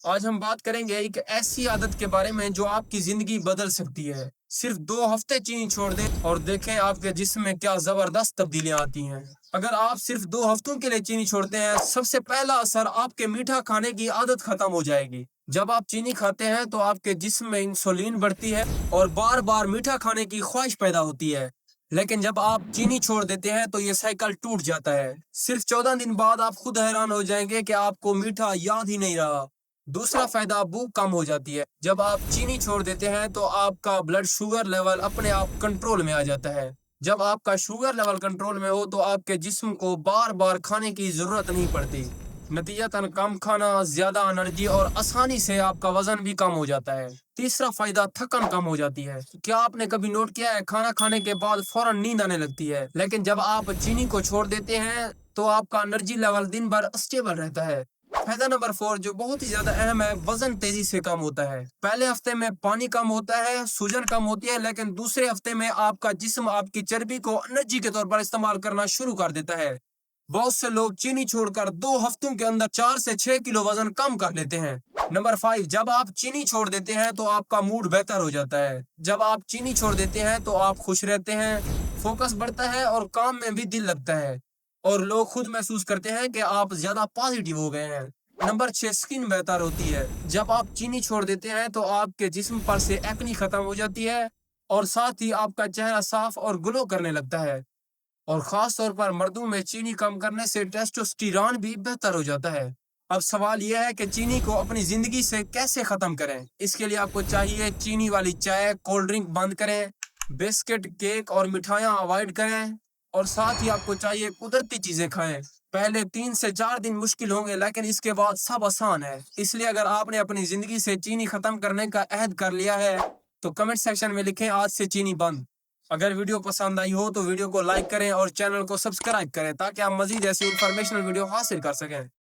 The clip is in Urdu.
آج ہم بات کریں گے ایک ایسی عادت کے بارے میں جو آپ کی زندگی بدل سکتی ہے۔ صرف 2 ہفتے چینی چھوڑ دیں اور دیکھیں آپ کے جسم میں کیا زبردست تبدیلیاں آتی ہیں۔ اگر آپ صرف 2 ہفتوں کے لیے چینی چھوڑتے ہیں، سب سے پہلا اثر آپ کے میٹھا کھانے کی عادت ختم ہو جائے گی۔ جب آپ چینی کھاتے ہیں تو آپ کے جسم میں انسولین بڑھتی ہے اور بار بار میٹھا کھانے کی خواہش پیدا ہوتی ہے۔ لیکن جب آپ چینی چھوڑ دیتے ہیں تو یہ سائیکل ٹوٹ جاتا ہے۔ صرف 14 دن بعد آپ خود حیران ہو جائیں گے کہ آپ کو میٹھا یاد ہی نہیں رہا۔ دوسرا فائدہ بھوک کم ہو جاتی ہے۔ جب آپ چینی چھوڑ دیتے ہیں تو آپ کا بلڈ شوگر لیول اپنے آپ کنٹرول میں آ جاتا ہے۔ جب آپ کا شوگر لیول کنٹرول میں ہو تو آپ کے جسم کو بار بار کھانے کی ضرورت نہیں پڑتی۔ نتیجتاً کم کھانا، زیادہ انرجی اور آسانی سے آپ کا وزن بھی کم ہو جاتا ہے۔ تیسرا فائدہ تھکن کم ہو جاتی ہے۔ کیا آپ نے کبھی نوٹ کیا ہے کھانا کھانے کے بعد فوراً نیند آنے لگتی ہے، لیکن جب آپ چینی کو چھوڑ دیتے ہیں تو آپ کا انرجی لیول دن بھر اسٹیبل رہتا ہے۔ فائدہ نمبر 4 جو بہت ہی زیادہ اہم ہے، وزن تیزی سے کم ہوتا ہے۔ پہلے ہفتے میں پانی کم ہوتا ہے، سوجن کم ہوتی ہے، لیکن دوسرے ہفتے میں آپ کا جسم آپ کی چربی کو انرجی کے طور پر استعمال کرنا شروع کر دیتا ہے۔ بہت سے لوگ چینی چھوڑ کر 2 ہفتوں کے اندر 4 سے 6 کلو وزن کم کر لیتے ہیں۔ نمبر 5 جب آپ چینی چھوڑ دیتے ہیں تو آپ کا موڈ بہتر ہو جاتا ہے۔ جب آپ چینی چھوڑ دیتے ہیں تو آپ خوش رہتے ہیں، فوکس بڑھتا ہے اور کام میں بھی دل لگتا ہے، اور لوگ خود محسوس کرتے ہیں کہ آپ زیادہ پازیٹیو ہو گئے ہیں۔ نمبر 6 سکن بہتر ہوتی ہے۔ جب آپ چینی چھوڑ دیتے ہیں تو آپ کے جسم پر سے ایکنی ختم ہو جاتی ہے اور ساتھ ہی آپ کا چہرہ صاف اور گلو کرنے لگتا ہے، اور خاص طور پر مردوں میں چینی کم کرنے سے ٹیسٹوسٹیرون بھی بہتر ہو جاتا ہے۔ اب سوال یہ ہے کہ چینی کو اپنی زندگی سے کیسے ختم کریں؟ اس کے لیے آپ کو چاہیے چینی والی چائے، کولڈ ڈرنک بند کریں، بسکٹ، کیک اور مٹھائیاں اوائڈ کریں، اور ساتھ ہی آپ کو چاہیے قدرتی چیزیں کھائیں۔ پہلے 3 سے 4 دن مشکل ہوں گے، لیکن اس کے بعد سب آسان ہے۔ اس لیے اگر آپ نے اپنی زندگی سے چینی ختم کرنے کا عہد کر لیا ہے تو کمنٹ سیکشن میں لکھیں آج سے چینی بند۔ اگر ویڈیو پسند آئی ہو تو ویڈیو کو لائک کریں اور چینل کو سبسکرائب کریں تاکہ آپ مزید ایسی انفارمیشنل ویڈیو حاصل کر سکیں۔